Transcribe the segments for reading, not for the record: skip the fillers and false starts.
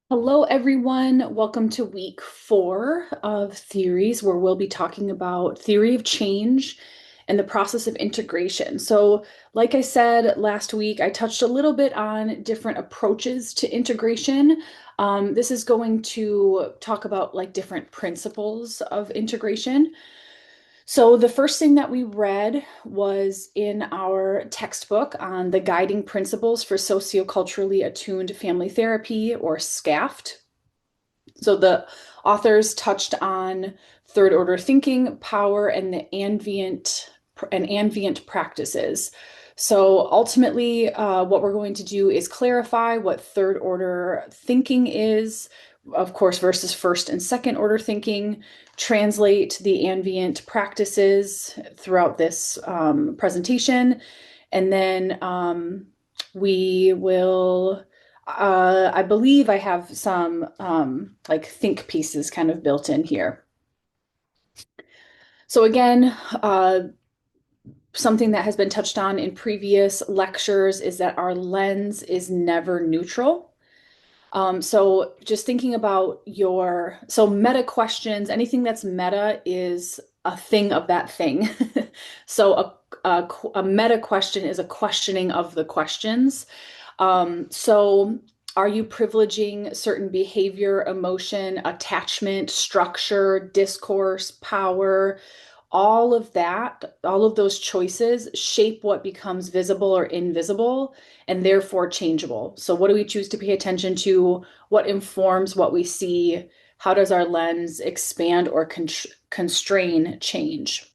Hello, everyone. Welcome to week 4 of theories, where we'll be talking about theory of change and the process of integration. So, like I said last week, I touched a little bit on different approaches to integration. This is going to talk about like different principles of integration. So, the first thing that we read was in our textbook on the guiding principles for socioculturally attuned family therapy, or SCAFT. So, the authors touched on third order thinking, power, and the ambient practices. So, ultimately, what we're going to do is clarify what third order thinking is, of course, versus first and second order thinking, translate the ambient practices throughout this presentation, and then we will. I believe I have some like think pieces kind of built in here. So again, something that has been touched on in previous lectures is that our lens is never neutral. So just thinking about so meta questions, anything that's meta is a thing of that thing. So a meta question is a questioning of the questions. So are you privileging certain behavior, emotion, attachment, structure, discourse, power? All of that, all of those choices shape what becomes visible or invisible and therefore changeable. So, what do we choose to pay attention to? What informs what we see? How does our lens expand or constrain change?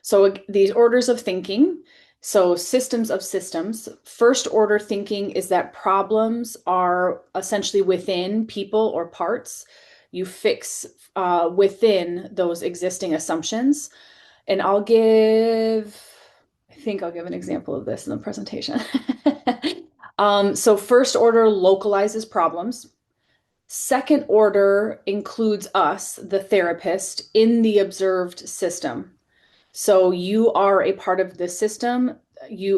So, these orders of thinking. So, systems of systems. First order thinking is that problems are essentially within people or parts. You fix within those existing assumptions. And I think I'll give an example of this in the presentation. So, first order localizes problems. Second order includes us, the therapist, in the observed system. So you are a part of the system.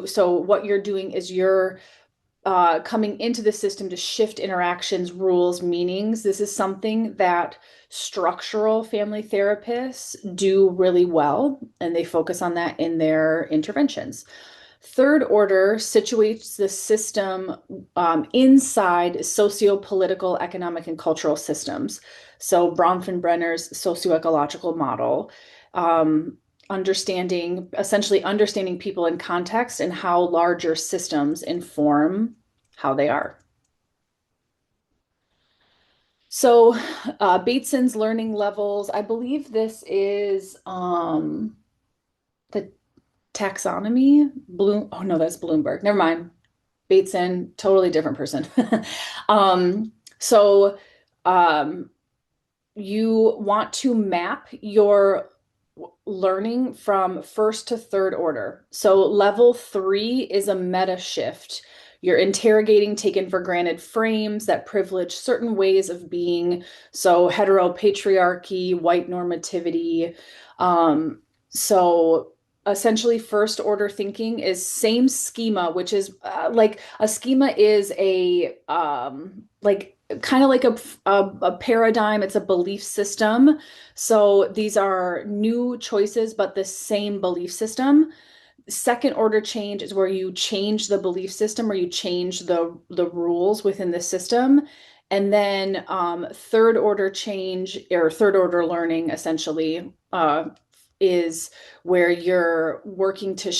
So what you're doing is you're coming into the system to shift interactions, rules, meanings. This is something that structural family therapists do really well, and they focus on that in their interventions. Third order situates the system inside socio-political, economic, and cultural systems. So Bronfenbrenner's socio-ecological model, essentially understanding people in context and how larger systems inform how they are. So Bateson's learning levels, I believe this is the taxonomy. Oh no, that's Bloomberg. Never mind. Bateson, totally different person. So um, you want to map your learning from first to third order. So level 3 is a meta shift. You're interrogating taken for granted frames that privilege certain ways of being. So heteropatriarchy, white normativity. So essentially first order thinking is same schema, which is like a schema is a like kind of like a paradigm. It's a belief system. So these are new choices, but the same belief system. Second order change is where you change the belief system or you change the rules within the system. And then third order change or third order learning essentially is where you're working to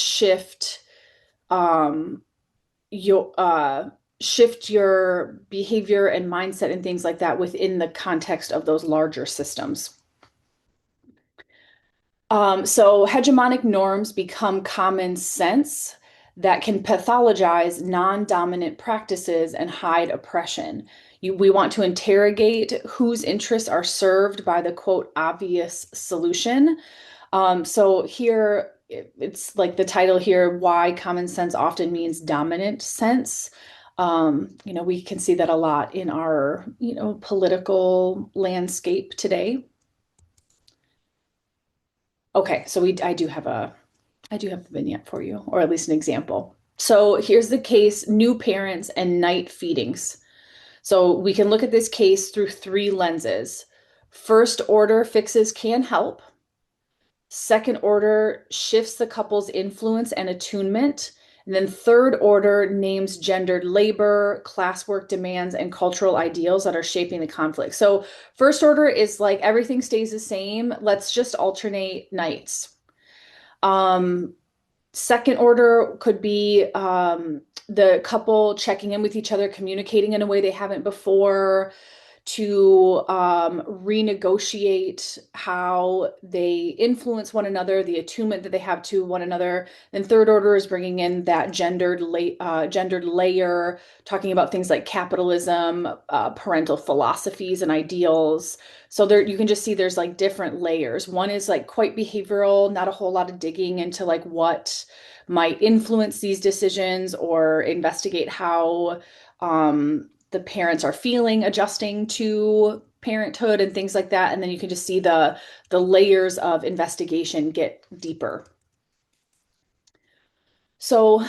um, your shift your behavior and mindset and things like that within the context of those larger systems. So hegemonic norms become common sense that can pathologize non-dominant practices and hide oppression. We want to interrogate whose interests are served by the quote obvious solution. So here it's like the title here, why common sense often means dominant sense. We can see that a lot in our, political landscape today. Okay, so I do have a vignette for you, or at least an example. So here's the case, new parents and night feedings. So we can look at this case through three lenses. First order fixes can help. Second order shifts the couple's influence and attunement. And then third order names gendered labor, class work demands, and cultural ideals that are shaping the conflict. So first order is like everything stays the same. Let's just alternate nights. Um, Second order could be the couple checking in with each other, communicating in a way they haven't before, to renegotiate how they influence one another, the attunement that they have to one another. Then third order is bringing in that gendered layer, talking about things like capitalism, parental philosophies and ideals. So there you can just see there's like different layers. One is like quite behavioral, not a whole lot of digging into like what might influence these decisions or investigate how the parents are feeling, adjusting to parenthood and things like that. And then you can just see the layers of investigation get deeper. So,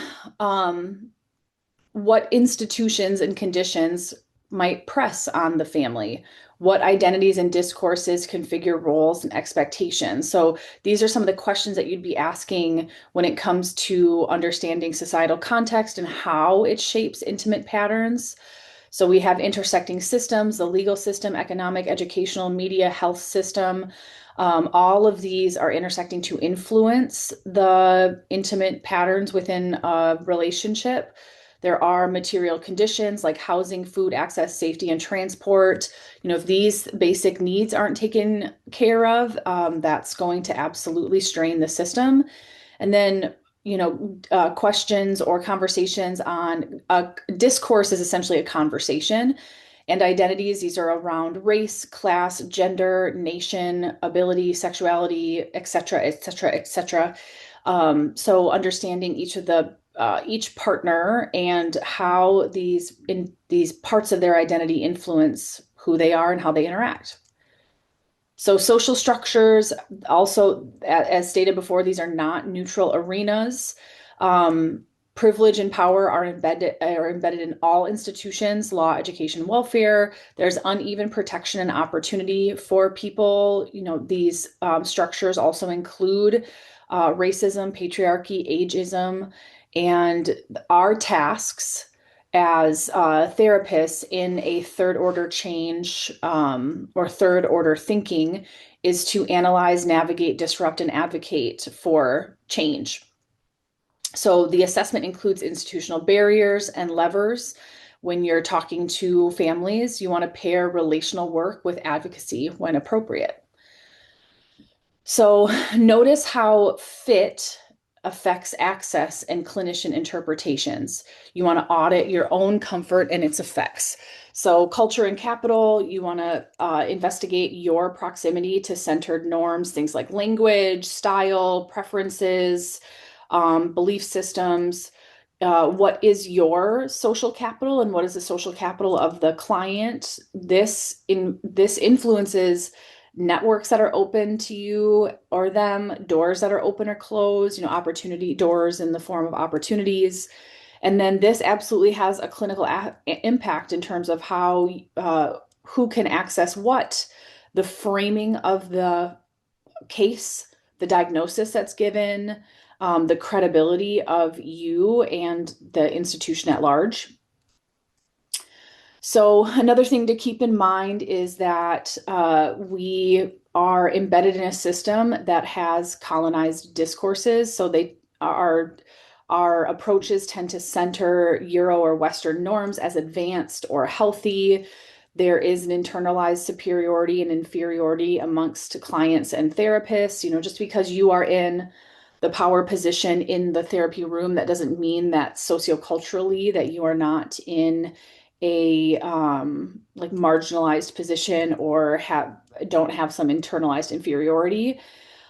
what institutions and conditions might press on the family? What identities and discourses configure roles and expectations? So these are some of the questions that you'd be asking when it comes to understanding societal context and how it shapes intimate patterns. So we have intersecting systems, the legal system, economic, educational, media, health system. All of these are intersecting to influence the intimate patterns within a relationship. There are material conditions like housing, food, access, safety, and transport. If these basic needs aren't taken care of, that's going to absolutely strain the system. And then questions or conversations on discourse is essentially a conversation. And identities, these are around race, class, gender, nation, ability, sexuality, et cetera, et cetera, et cetera. So understanding each partner and how these parts of their identity influence who they are and how they interact. So social structures, also, as stated before, these are not neutral arenas. Privilege and power are embedded in all institutions, law, education, welfare. There's uneven protection and opportunity for people. These structures also include racism, patriarchy, ageism, and our tasks as therapists in a third order change or third order thinking is to analyze, navigate, disrupt, and advocate for change. So the assessment includes institutional barriers and levers. When you're talking to families, you want to pair relational work with advocacy when appropriate. So notice how fit affects access and clinician interpretations. You want to audit your own comfort and its effects. So culture and capital, you want to investigate your proximity to centered norms, things like language, style, preferences, belief systems. What is your social capital and what is the social capital of the client? This influences networks that are open to you or them, doors that are open or closed, opportunity doors in the form of opportunities. And then this absolutely has a clinical impact in terms of how who can access what, the framing of the case, the diagnosis that's given, the credibility of you and the institution at large. So another thing to keep in mind is that we are embedded in a system that has colonized discourses. So our approaches tend to center Euro or Western norms as advanced or healthy. There is an internalized superiority and inferiority amongst clients and therapists. Just because you are in the power position in the therapy room, that doesn't mean that socioculturally that you are not in a like marginalized position or don't have some internalized inferiority.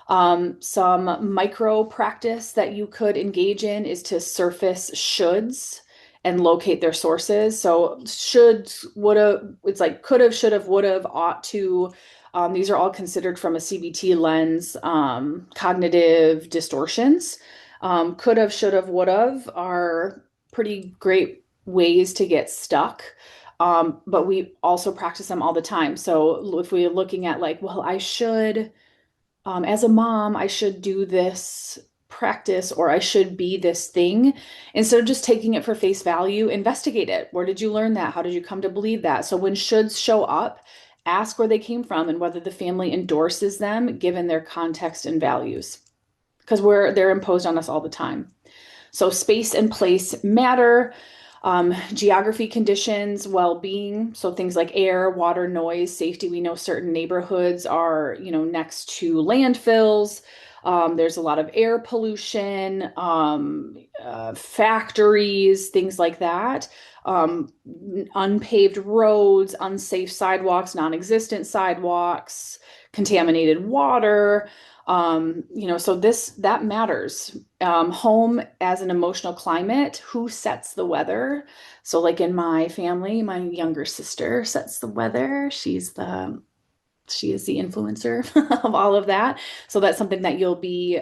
Some micro practice that you could engage in is to surface shoulds and locate their sources. So shoulds, woulda, it's like could have, should have, would have, ought to. These are all considered from a CBT lens, cognitive distortions. Could have, should have, would have are pretty great ways to get stuck. But we also practice them all the time. So if we're looking at like, well, I should, as a mom, I should do this practice or I should be this thing. Instead of just taking it for face value, investigate it. Where did you learn that? How did you come to believe that? So when shoulds show up, ask where they came from and whether the family endorses them given their context and values. Because they're imposed on us all the time. So space and place matter. Geography conditions, well-being, so things like air, water, noise, safety. We know certain neighborhoods are, next to landfills. There's a lot of air pollution, factories, things like that. Unpaved roads, unsafe sidewalks, non-existent sidewalks, contaminated water. So that matters. Home as an emotional climate, who sets the weather? So like in my family, my younger sister sets the weather. She is the influencer of all of that. So that's something that you'll be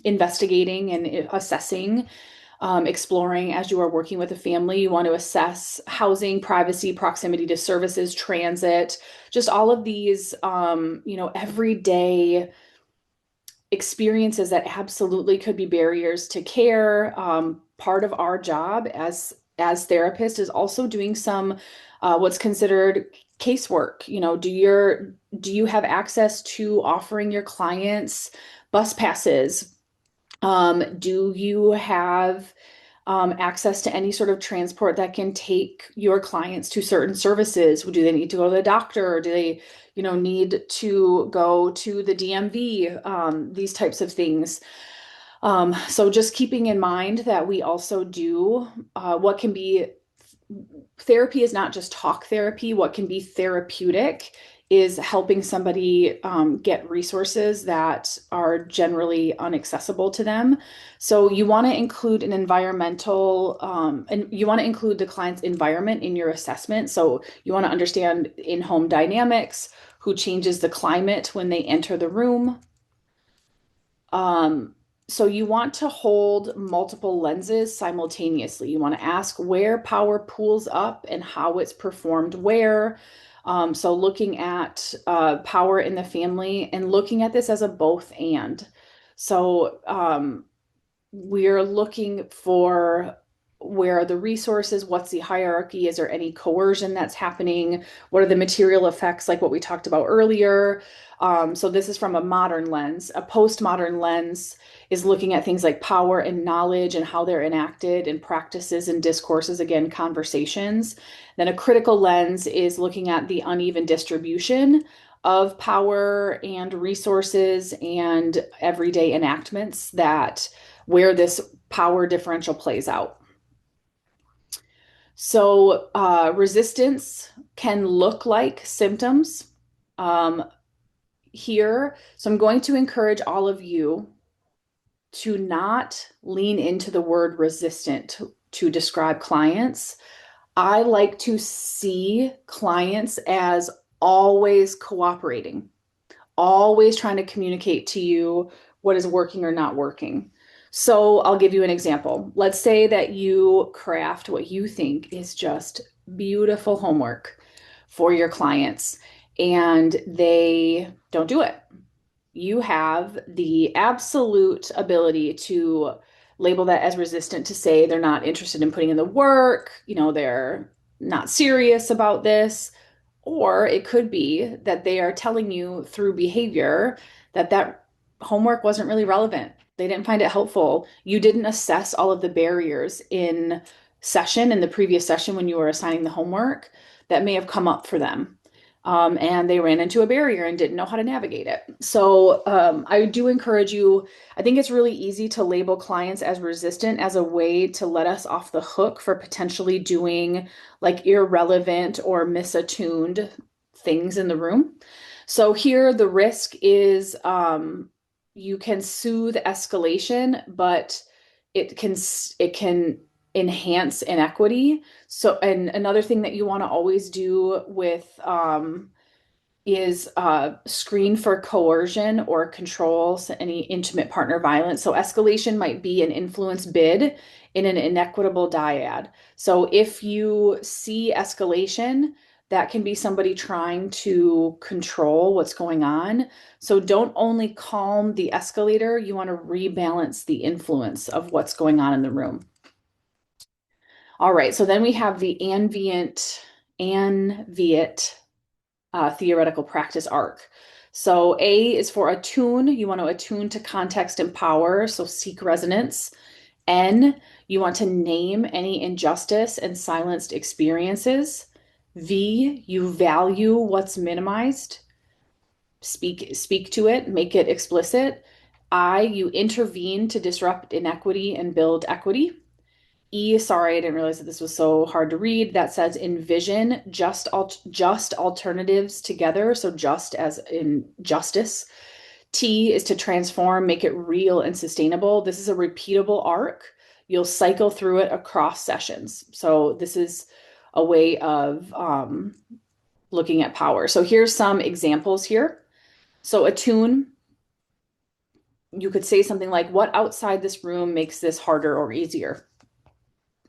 investigating and assessing, exploring as you are working with a family. You want to assess housing, privacy, proximity to services, transit, just all of these, everyday experiences that absolutely could be barriers to care. Part of our job as therapists is also doing some what's considered casework. Do you have access to offering your clients bus passes? Do you have access to any sort of transport that can take your clients to certain services? Do they need to go to the doctor? Or do they, need to go to the DMV? These types of things. So just keeping in mind that we also do what can be therapy is not just talk therapy. What can be therapeutic is helping somebody get resources that are generally inaccessible to them. So you want to include an environmental, and you want to include the client's environment in your assessment. So you want to understand in-home dynamics, who changes the climate when they enter the room. So you want to hold multiple lenses simultaneously. You want to ask where power pools up and how it's performed where. So looking at power in the family and looking at this as a both and. So we're looking for where are the resources, what's the hierarchy, is there any coercion that's happening, what are the material effects like what we talked about earlier. So this is from a modern lens. A postmodern lens is looking at things like power and knowledge and how they're enacted in practices and discourses, again, conversations. Then a critical lens is looking at the uneven distribution of power and resources and everyday enactments that where this power differential plays out. So resistance can look like symptoms here. So I'm going to encourage all of you to not lean into the word resistant to describe clients. I like to see clients as always cooperating, always trying to communicate to you what is working or not working. So I'll give you an example. Let's say that you craft what you think is just beautiful homework for your clients and they don't do it. You have the absolute ability to label that as resistant, to say they're not interested in putting in the work, they're not serious about this. Or it could be that they are telling you through behavior that homework wasn't really relevant. They didn't find it helpful. You didn't assess all of the barriers in the previous session when you were assigning the homework that may have come up for them. And they ran into a barrier and didn't know how to navigate it. So I do encourage you. I think it's really easy to label clients as resistant as a way to let us off the hook for potentially doing like irrelevant or misattuned things in the room. So here the risk is you can soothe escalation, but it can enhance inequity. So, and another thing that you want to always do with is screen for coercion or control, so any intimate partner violence. So escalation might be an influence bid in an inequitable dyad. So if you see escalation, that can be somebody trying to control what's going on. So don't only calm the escalator, you want to rebalance the influence of what's going on in the room. All right, so then we have the Anviet theoretical practice arc. So A is for attune. You want to attune to context and power, so seek resonance. N, you want to name any injustice and silenced experiences. V, you value what's minimized. Speak to it, make it explicit. I, you intervene to disrupt inequity and build equity. E, sorry, I didn't realize that this was so hard to read. That says envision just alternatives together, so just as in justice. T is to transform, make it real and sustainable. This is a repeatable arc. You'll cycle through it across sessions. So this is a way of looking at power. So here's some examples here. So attune, you could say something like, what outside this room makes this harder or easier?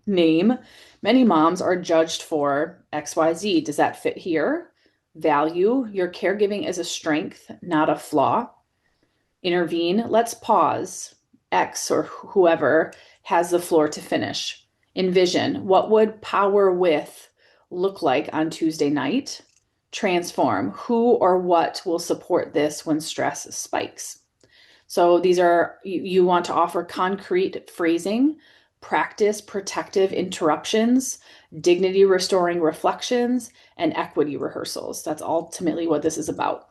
Name, many moms are judged for XYZ. Does that fit here? Value, your caregiving is a strength, not a flaw. Intervene, let's pause. X or whoever has the floor to finish. Envision, what would power with look like on Tuesday night? Transform, who or what will support this when stress spikes? So these are, you want to offer concrete phrasing, practice protective interruptions, dignity restoring reflections, and equity rehearsals. That's ultimately what this is about.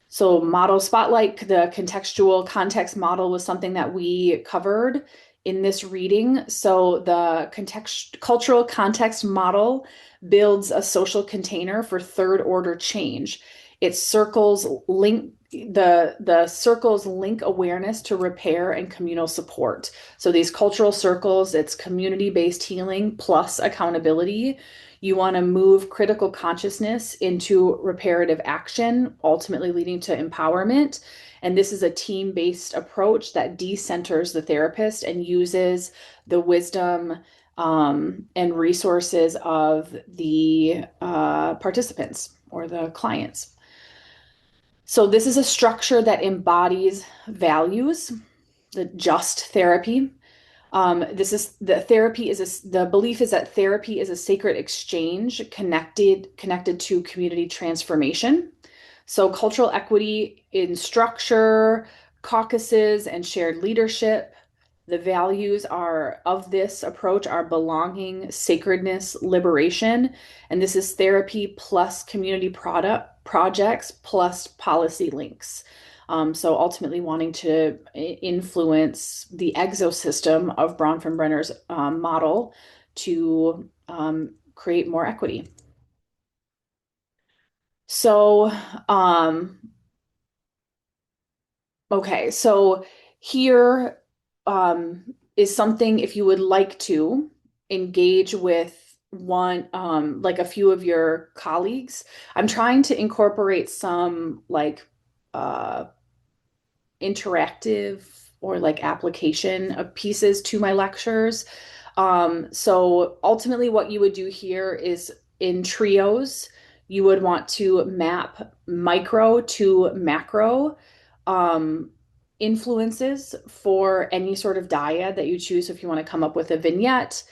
So model spotlight, the contextual context model was something that we covered in this reading. So the cultural context model builds a social container for third order change. It circles link the circles link awareness to repair and communal support. So these cultural circles, it's community-based healing plus accountability. You want to move critical consciousness into reparative action, ultimately leading to empowerment. And this is a team-based approach that decenters the therapist and uses the wisdom and resources of the participants or the clients. So this is a structure that embodies values, the just therapy. This is the therapy is the belief is that therapy is a sacred exchange connected to community transformation. So cultural equity in structure, caucuses, and shared leadership. The values are of this approach are belonging, sacredness, liberation, and this is therapy plus community projects plus policy links. So ultimately wanting to influence the exosystem of Bronfenbrenner's model to create more equity. So, okay, so here is something if you would like to engage with one, like a few of your colleagues. I'm trying to incorporate some like interactive or like application of pieces to my lectures. So ultimately what you would do here is in trios, you would want to map micro to macro influences for any sort of dyad that you choose. If you want to come up with a vignette,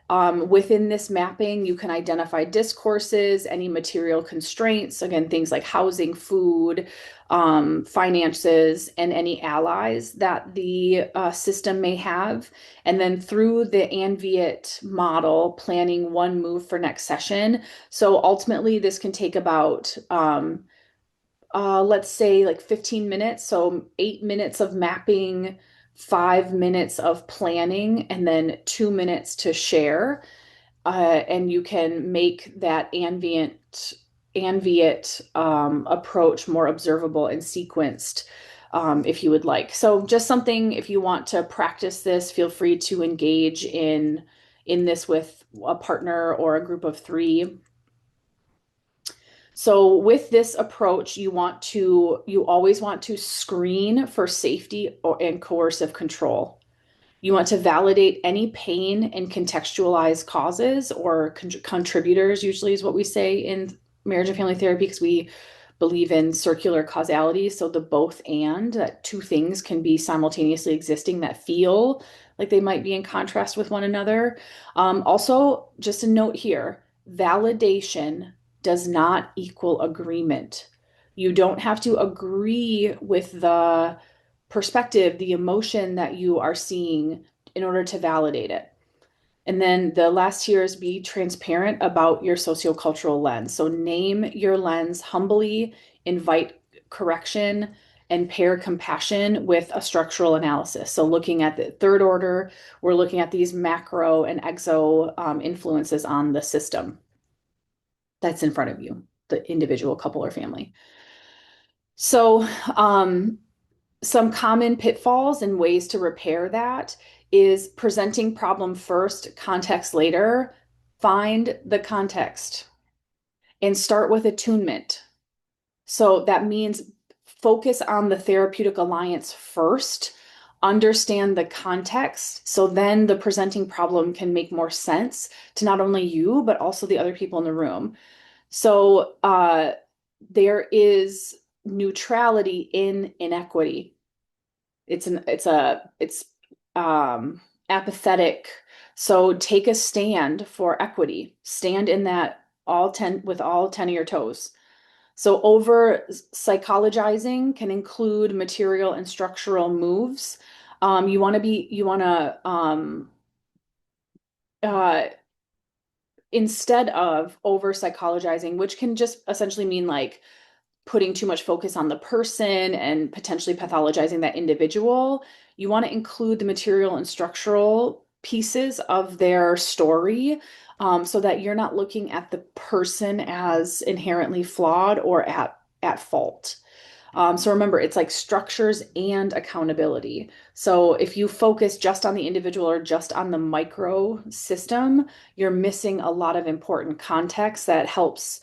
within this mapping, you can identify discourses, any material constraints, again, things like housing, food, finances, and any allies that the system may have. And then through the Anviet model, planning one move for next session. So ultimately, this can take about let's say like 15 minutes. So 8 minutes of mapping, 5 minutes of planning, and then 2 minutes to share. And you can make that Anviet approach more observable and sequenced if you would like. So just something, if you want to practice this, feel free to engage in this with a partner or a group of three. So with this approach, you always want to screen for safety and coercive control. You want to validate any pain and contextualize causes or contributors, usually is what we say in marriage and family therapy, because we believe in circular causality. So the both and, that two things can be simultaneously existing that feel like they might be in contrast with one another. Also, just a note here, validation does not equal agreement. You don't have to agree with the perspective, the emotion that you are seeing in order to validate it. And then the last here is be transparent about your sociocultural lens. So name your lens humbly, invite correction, and pair compassion with a structural analysis. So looking at the third order, we're looking at these macro and exo influences on the system that's in front of you, the individual couple or family. So some common pitfalls and ways to repair that is presenting problem first, context later. Find the context and start with attunement. So that means focus on the therapeutic alliance first, understand the context. So then the presenting problem can make more sense to not only you, but also the other people in the room. So there is neutrality in inequity. It's apathetic. So take a stand for equity. Stand in that all 10 with all 10 of your toes. So over psychologizing can include material and structural moves. You want to uh, instead of over psychologizing, which can just essentially mean like putting too much focus on the person and potentially pathologizing that individual. You want to include the material and structural pieces of their story, so that you're not looking at the person as inherently flawed or at fault. So remember, it's like structures and accountability. So if you focus just on the individual or just on the micro system, you're missing a lot of important context that helps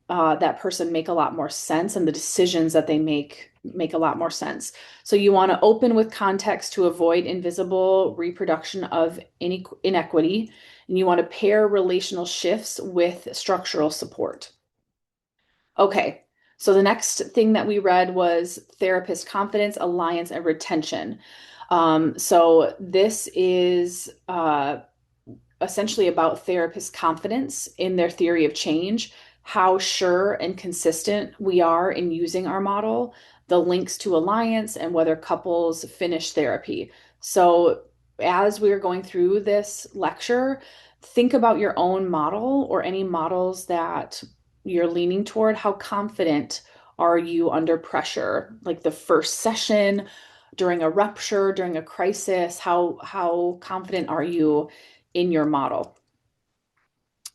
that person make a lot more sense, and the decisions that they make a lot more sense. So you want to open with context to avoid invisible reproduction of inequity, and you want to pair relational shifts with structural support. Okay, so the next thing that we read was therapist confidence, alliance, and retention. So this is essentially about therapist confidence in their theory of change, how sure and consistent we are in using our model, the links to alliance, and whether couples finish therapy. So, as we are going through this lecture, think about your own model or any models that you're leaning toward. How confident are you under pressure? Like the first session, during a rupture, during a crisis, how confident are you in your model?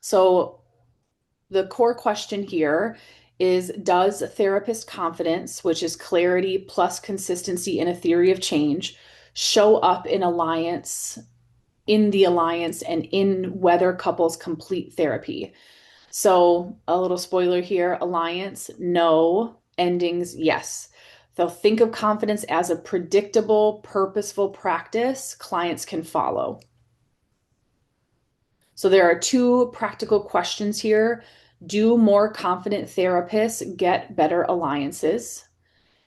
So the core question here is, does therapist confidence, which is clarity plus consistency in a theory of change, show up in the alliance and in whether couples complete therapy? So a little spoiler here, alliance, no. Endings, yes. They'll think of confidence as a predictable, purposeful practice clients can follow. So there are two practical questions here. Do more confident therapists get better alliances?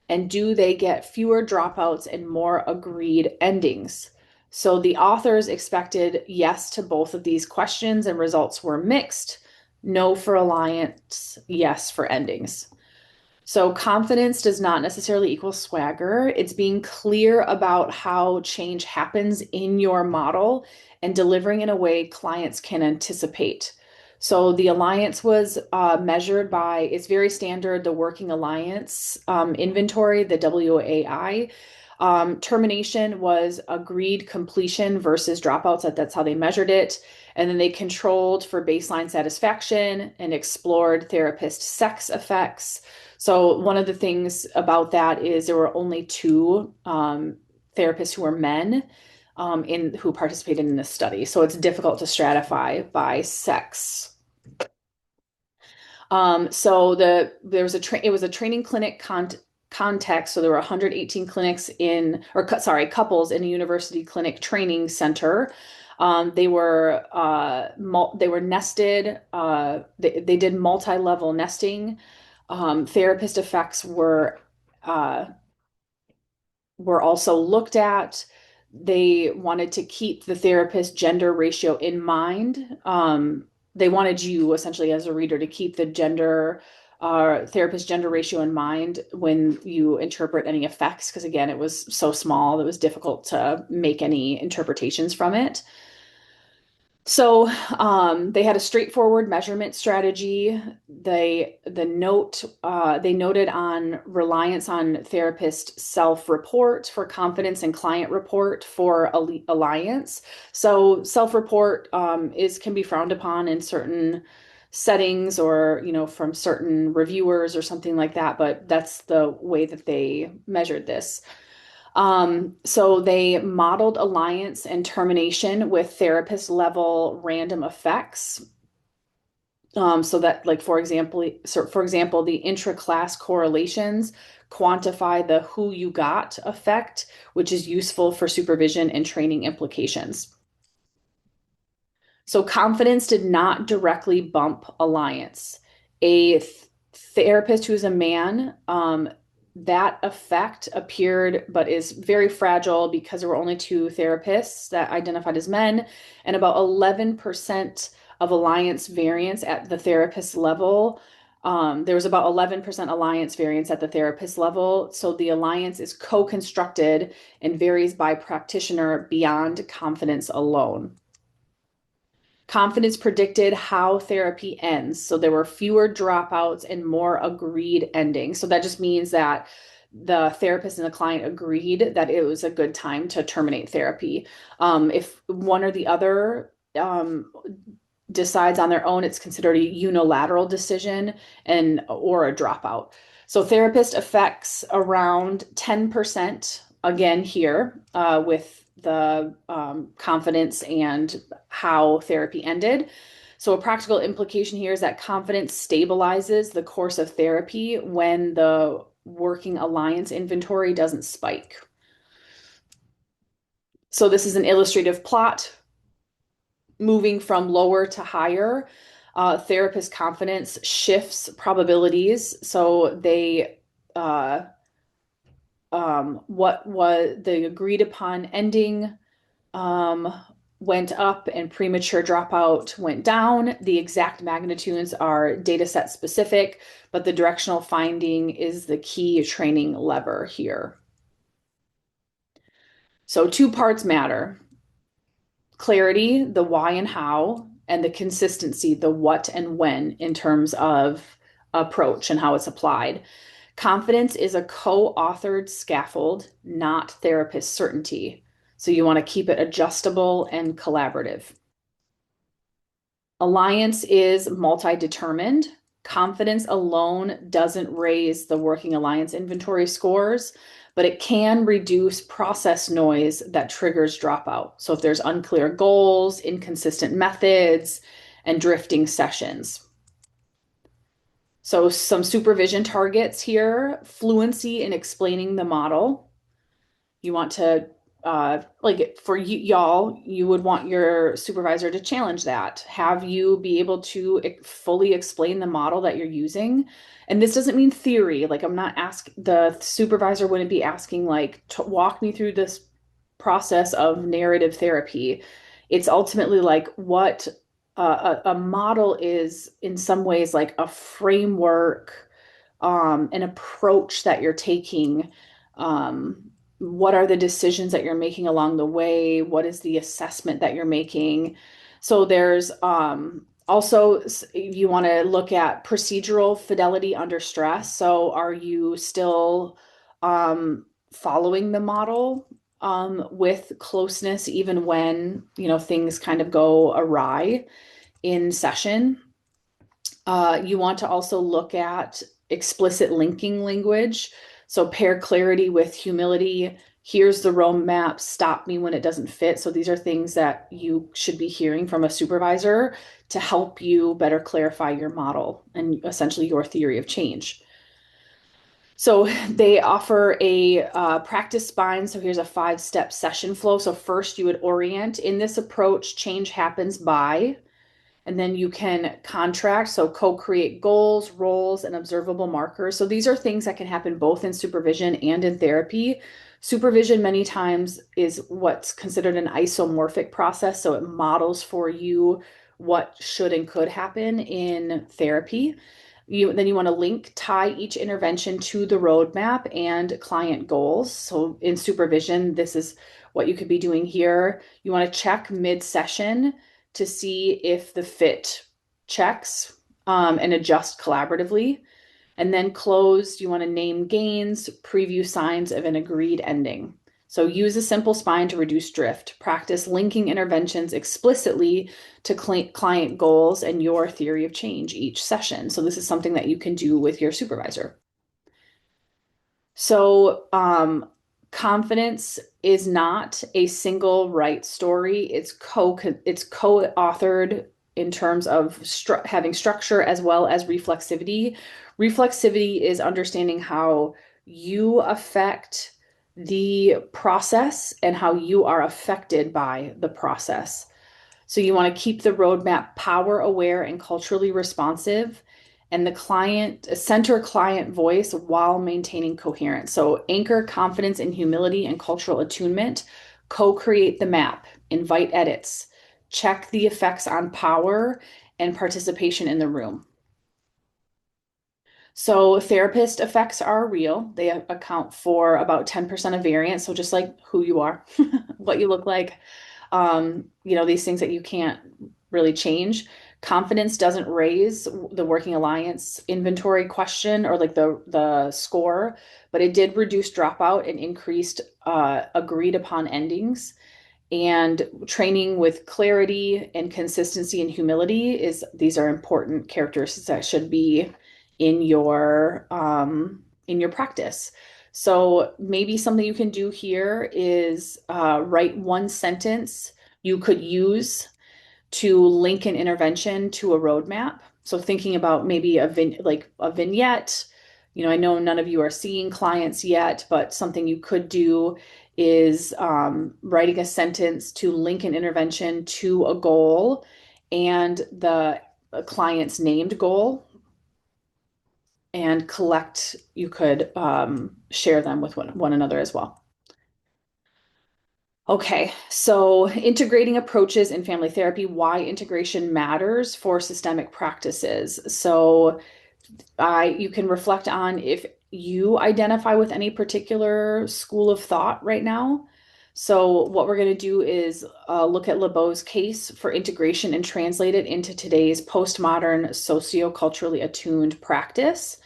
And do they get fewer dropouts and more agreed endings? So the authors expected yes to both of these questions, and results were mixed. No for alliance, yes for endings. So confidence does not necessarily equal swagger. It's being clear about how change happens in your model and delivering in a way clients can anticipate. So the alliance was measured by, it's very standard, the Working Alliance inventory, the WAI. Termination was agreed completion versus dropouts. That's how they measured it. And then they controlled for baseline satisfaction and explored therapist sex effects. So one of the things about that is there were only two therapists who were men who participated in this study. So it's difficult to stratify by sex. So it was a training clinic context. So there were 118 clinics couples in a university clinic training center. They were nested. They did multi-level nesting. Therapist effects uh, were also looked at. They wanted to keep the therapist gender ratio in mind. They wanted you essentially as a reader to keep the therapist gender ratio in mind when you interpret any effects, because again, it was so small, it was difficult to make any interpretations from it. So they had a straightforward measurement strategy. They noted on reliance on therapist self-report for confidence and client report for alliance. So self-report can be frowned upon in certain settings, or from certain reviewers or something like that, but that's the way that they measured this. So they modeled alliance and termination with therapist level random effects. So that, like, for example, the intra-class correlations quantify the who you got effect, which is useful for supervision and training implications. So confidence did not directly bump alliance. Therapist who's a man, that effect appeared, but is very fragile because there were only two therapists that identified as men, and about 11% of alliance variance at the therapist level. There was about 11% alliance variance at the therapist level. So the alliance is co-constructed and varies by practitioner beyond confidence alone. Confidence predicted how therapy ends. So there were fewer dropouts and more agreed endings. So that just means that the therapist and the client agreed that it was a good time to terminate therapy. If one or the other decides on their own, it's considered a unilateral decision or a dropout. So therapist affects around 10% again here, with the confidence and how therapy ended. So a practical implication here is that confidence stabilizes the course of therapy when the working alliance inventory doesn't spike. So this is an illustrative plot moving from lower to higher. Therapist confidence shifts probabilities. So what was the agreed upon ending went up and premature dropout went down. The exact magnitudes are data set specific, but the directional finding is the key training lever here. So two parts matter: clarity, the why and how, and the consistency, the what and when, in terms of approach and how it's applied. Confidence is a co-authored scaffold, not therapist certainty. So you want to keep it adjustable and collaborative. Alliance is multi-determined. Confidence alone doesn't raise the working alliance inventory scores, but it can reduce process noise that triggers dropout. So if there's unclear goals, inconsistent methods, and drifting sessions. So some supervision targets here: fluency in explaining the model. You want to, like for y'all, you would want your supervisor to challenge that. Have you be able to fully explain the model that you're using. And this doesn't mean theory. Like, the supervisor wouldn't be asking, like, to walk me through this process of narrative therapy. It's ultimately like what a model is in some ways like a framework, an approach that you're taking. What are the decisions that you're making along the way? What is the assessment that you're making? So there's also, you want to look at procedural fidelity under stress. So are you still following the model with closeness, even when, things kind of go awry in session? You want to also look at explicit linking language. So pair clarity with humility, Here's the roadmap, stop me when it doesn't fit. So these are things that you should be hearing from a supervisor to help you better clarify your model and essentially your theory of change. So they offer a practice spine. So here's a 5-step session flow. So first you would orient. In this approach, change happens by, and then you can contract, so co-create goals, roles, and observable markers. So these are things that can happen both in supervision and in therapy. Supervision many times is what's considered an isomorphic process. So it models for you what should and could happen in therapy. Then you want to tie each intervention to the roadmap and client goals. So in supervision, this is what you could be doing here. You want to check mid-session to see if the fit checks and adjust collaboratively. And then closed, you want to name gains, preview signs of an agreed ending. So use a simple spine to reduce drift. Practice linking interventions explicitly to client goals and your theory of change each session. So this is something that you can do with your supervisor. So confidence is not a single right story. It's co-authored in terms of having structure as well as reflexivity. Reflexivity is understanding how you affect the process and how you are affected by the process. So you want to keep the roadmap power aware and culturally responsive, and the center client voice while maintaining coherence. So anchor confidence in humility and cultural attunement, co-create the map, invite edits, check the effects on power and participation in the room. So therapist effects are real. They account for about 10% of variance. So just like who you are, what you look like, these things that you can't really change. Confidence doesn't raise the Working Alliance inventory question or like the score, but it did reduce dropout and increased agreed upon endings. And training with clarity and consistency and humility these are important characteristics that should be in your practice. So maybe something you can do here is write one sentence you could use to link an intervention to a roadmap. So thinking about maybe a vignette. I know none of you are seeing clients yet, but something you could do is writing a sentence to link an intervention to a goal and the client's named goal, and you could share them with one another as well. Okay, so integrating approaches in family therapy, why integration matters for systemic practices. So you can reflect on if you identify with any particular school of thought right now. So what we're going to do is look at LeBeau's case for integration and translate it into today's postmodern socioculturally attuned practice.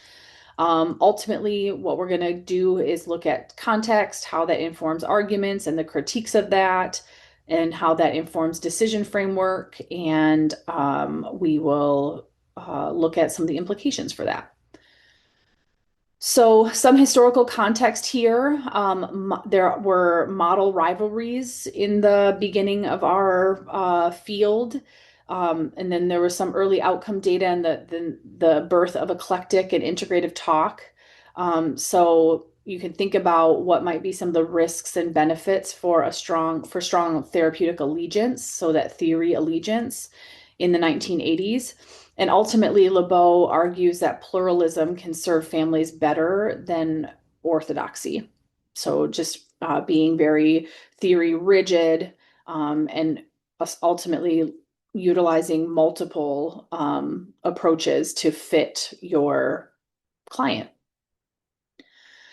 Ultimately, what we're going to do is look at context, how that informs arguments and the critiques of that, and how that informs decision framework. And we will look at some of the implications for that. So some historical context here. There were model rivalries in the beginning of our field. And then there was some early outcome data and the birth of eclectic and integrative talk. So you can think about what might be some of the risks and benefits for strong therapeutic allegiance, so that theory allegiance in the 1980s. And ultimately, LeBeau argues that pluralism can serve families better than orthodoxy. So just being very theory rigid and ultimately utilizing multiple approaches to fit your client.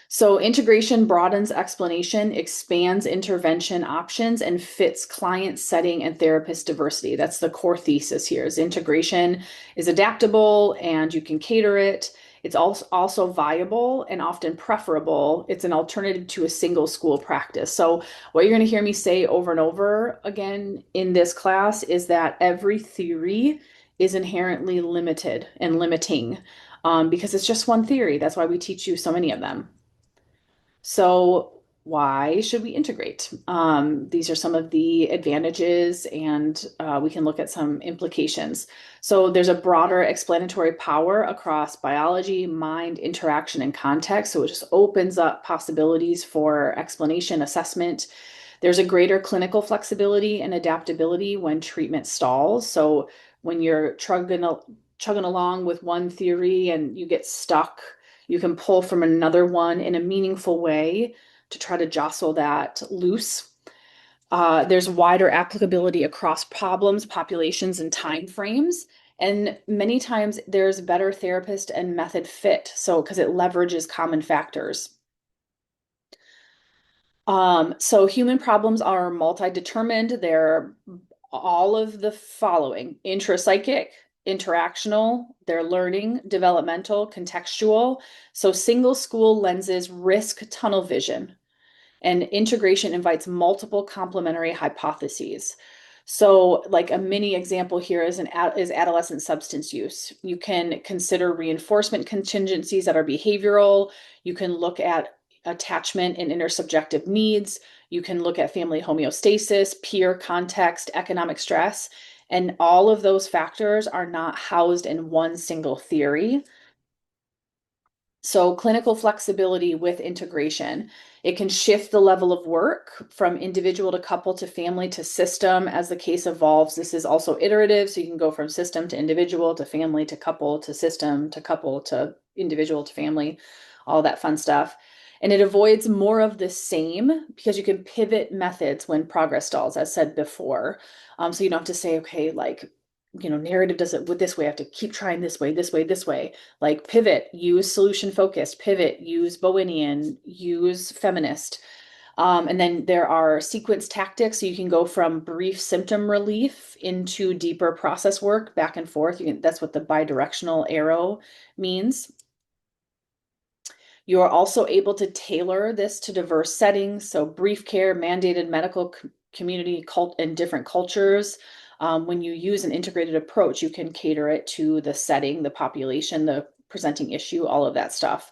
So integration broadens explanation, expands intervention options, and fits client setting and therapist diversity. That's the core thesis here, is integration is adaptable and you can cater it. It's also viable and often preferable. It's an alternative to a single school practice. So what you're going to hear me say over and over again in this class is that every theory is inherently limited and limiting because it's just one theory. That's why we teach you so many of them. So why should we integrate? These are some of the advantages, and we can look at some implications. So there's a broader explanatory power across biology, mind, interaction, and context. So it just opens up possibilities for explanation, assessment. There's a greater clinical flexibility and adaptability when treatment stalls. So when you're chugging along with one theory and you get stuck, you can pull from another one in a meaningful way to try to jostle that loose. There's wider applicability across problems, populations, and time frames. And many times there's better therapist and method fit. So, because it leverages common factors. So human problems are multi-determined. They're all of the following: intrapsychic, interactional, they're learning, developmental, contextual. So single school lenses risk tunnel vision, and integration invites multiple complementary hypotheses. So, like a mini example here is adolescent substance use. You can consider reinforcement contingencies that are behavioral. You can look at attachment and intersubjective needs. You can look at family homeostasis, peer context, economic stress. And all of those factors are not housed in one single theory. So clinical flexibility with integration. It can shift the level of work from individual to couple to family to system as the case evolves. This is also iterative, so you can go from system to individual to family to couple to system to couple to individual to family, all that fun stuff. And it avoids more of the same because you can pivot methods when progress stalls, as said before. So you don't have to say, okay, like, narrative does it with this way. I have to keep trying this way, this way, this way. Like pivot, use solution focused, pivot, use Bowenian, use feminist. And then there are sequence tactics. So you can go from brief symptom relief into deeper process work back and forth. That's what the bidirectional arrow means. You are also able to tailor this to diverse settings. So brief care, mandated medical community, cult, and different cultures. When you use an integrated approach, you can cater it to the setting, the population, the presenting issue, all of that stuff.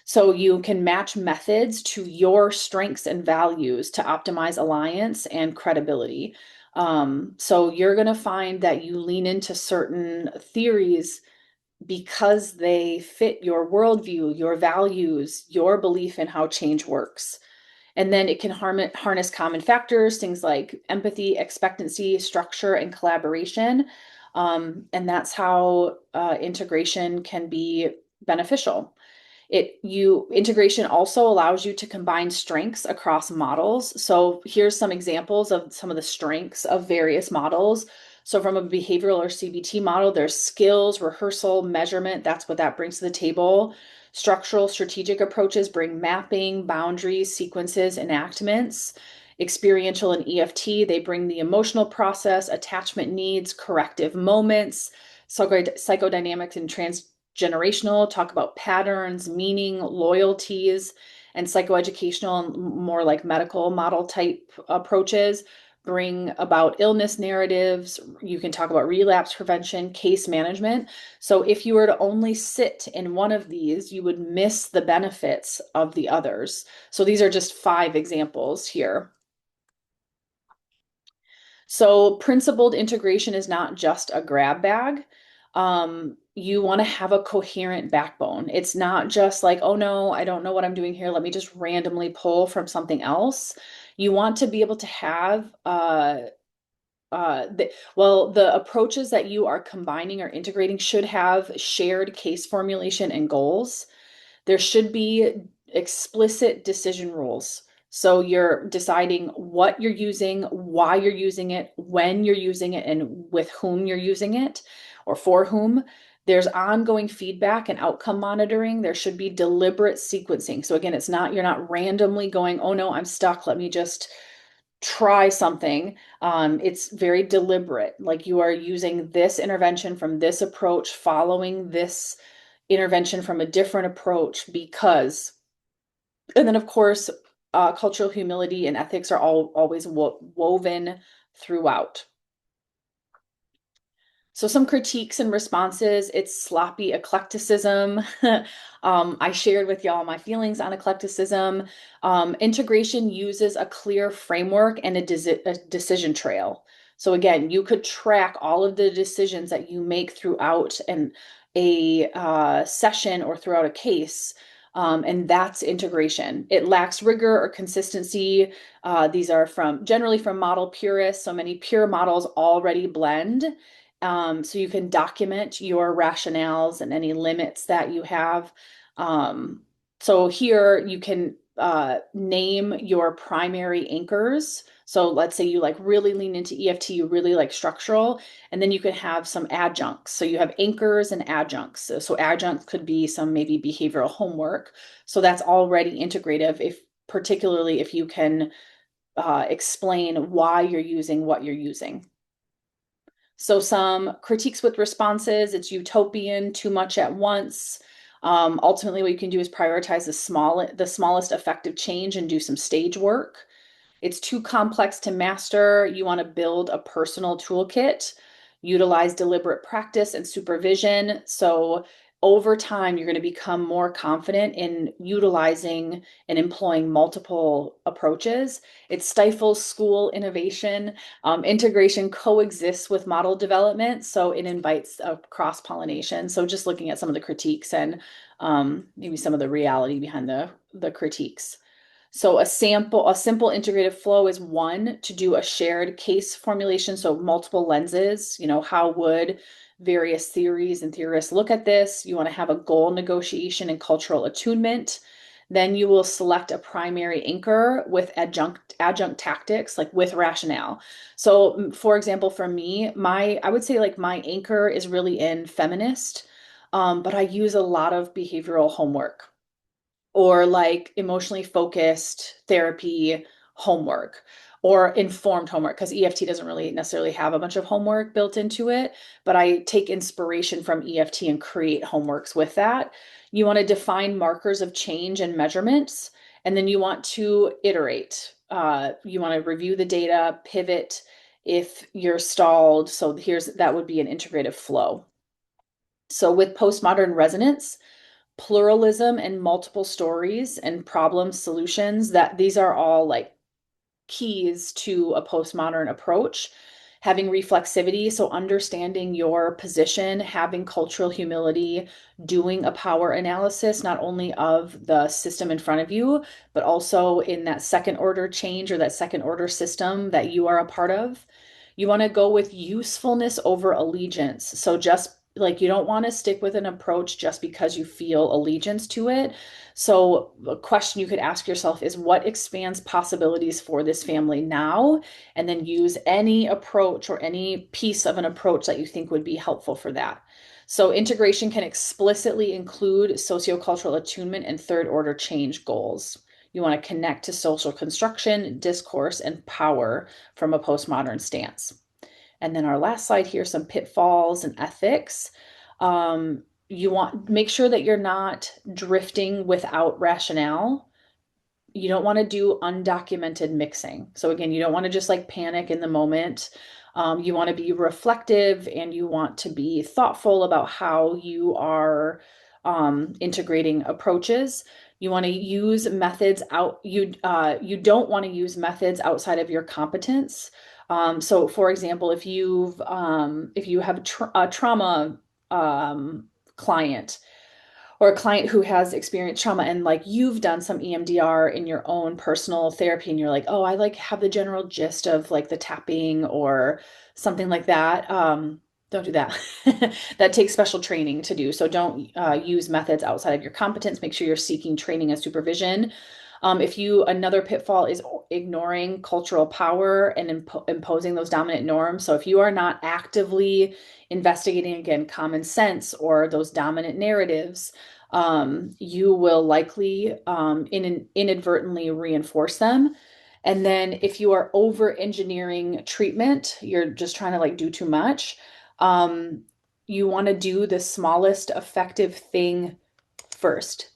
So you can match methods to your strengths and values to optimize alliance and credibility. So you're going to find that you lean into certain theories because they fit your worldview, your values, your belief in how change works. And then it can harness common factors, things like empathy, expectancy, structure, and collaboration. And that's how integration can be beneficial. Integration also allows you to combine strengths across models. So here's some examples of some of the strengths of various models. So from a behavioral or CBT model, there's skills, rehearsal, measurement. That's what that brings to the table. Structural, strategic approaches bring mapping, boundaries, sequences, enactments. Experiential and EFT, they bring the emotional process, attachment needs, corrective moments. Psychodynamics and transgenerational talk about patterns, meaning, loyalties, and psychoeducational and more like medical model type approaches bring about illness narratives. You can talk about relapse prevention, case management. So if you were to only sit in one of these, you would miss the benefits of the others. So these are just 5 examples here. So principled integration is not just a grab bag. You want to have a coherent backbone. It's not just like, oh no, I don't know what I'm doing here. Let me just randomly pull from something else. You want to be able to have the approaches that you are combining or integrating should have shared case formulation and goals. There should be explicit decision rules. So you're deciding what you're using, why you're using it, when you're using it, and with whom you're using it or for whom. There's ongoing feedback and outcome monitoring. There should be deliberate sequencing. So again, you're not randomly going, oh no, I'm stuck. Let me just try something. It's very deliberate. Like you are using this intervention from this approach, following this intervention from a different approach because, and then of course, cultural humility and ethics are always woven throughout. So some critiques and responses, it's sloppy eclecticism. I shared with y'all my feelings on eclecticism. Integration uses a clear framework and a decision trail. So again, you could track all of the decisions that you make throughout a session or throughout a case. And that's integration. It lacks rigor or consistency. These are generally from model purists. So many pure models already blend. So you can document your rationales and any limits that you have. Um, so here you can name your primary anchors. So let's say you like really lean into EFT, you really like structural, and then you can have some adjuncts. So you have anchors and adjuncts. So adjuncts could be some maybe behavioral homework. So that's already integrative if particularly if you can explain why you're using what you're using. So some critiques with responses, it's utopian, too much at once. Ultimately, what you can do is prioritize the smallest effective change and do some stage work. It's too complex to master. You want to build a personal toolkit, utilize deliberate practice and supervision. So over time, you're going to become more confident in utilizing and employing multiple approaches. It stifles school innovation. Integration coexists with model development, so it invites a cross-pollination. So just looking at some of the critiques and maybe some of the reality behind the critiques. So a simple integrative flow is one to do a shared case formulation. So multiple lenses, how would various theories and theorists look at this? You want to have a goal negotiation and cultural attunement. Then you will select a primary anchor with adjunct tactics, like with rationale. So for example, for me, I would say like my anchor is really in feminist, but I use a lot of behavioral homework or like emotionally focused therapy homework or informed homework because EFT doesn't really necessarily have a bunch of homework built into it, but I take inspiration from EFT and create homeworks with that. You want to define markers of change and measurements, and then you want to iterate. You want to review the data, pivot if you're stalled. So that would be an integrative flow. So with postmodern resonance, pluralism and multiple stories and problem solutions, that these are all like keys to a postmodern approach. Having reflexivity, so understanding your position, having cultural humility, doing a power analysis, not only of the system in front of you, but also in that second order change or that second order system that you are a part of. You want to go with usefulness over allegiance. So just like you don't want to stick with an approach just because you feel allegiance to it. So a question you could ask yourself is what expands possibilities for this family now? And then use any approach or any piece of an approach that you think would be helpful for that. So integration can explicitly include sociocultural attunement and third order change goals. You want to connect to social construction, discourse, and power from a postmodern stance. And then our last slide here, some pitfalls and ethics. You want make sure that you're not drifting without rationale. You don't want to do undocumented mixing. So again, you don't want to just like panic in the moment. You want to be reflective and you want to be thoughtful about how you are integrating approaches. You want to use methods you don't want to use methods outside of your competence. So for example, if you have a trauma client or a client who has experienced trauma and like you've done some EMDR in your own personal therapy and you're like, oh, I like have the general gist of like the tapping or something like that. Don't do that. That takes special training to do. So don't use methods outside of your competence. Make sure you're seeking training and supervision. Another pitfall is ignoring cultural power and imposing those dominant norms. So if you are not actively investigating, again, common sense or those dominant narratives, you will likely inadvertently reinforce them. And then if you are over engineering treatment, you're just trying to like do too much. You want to do the smallest effective thing first.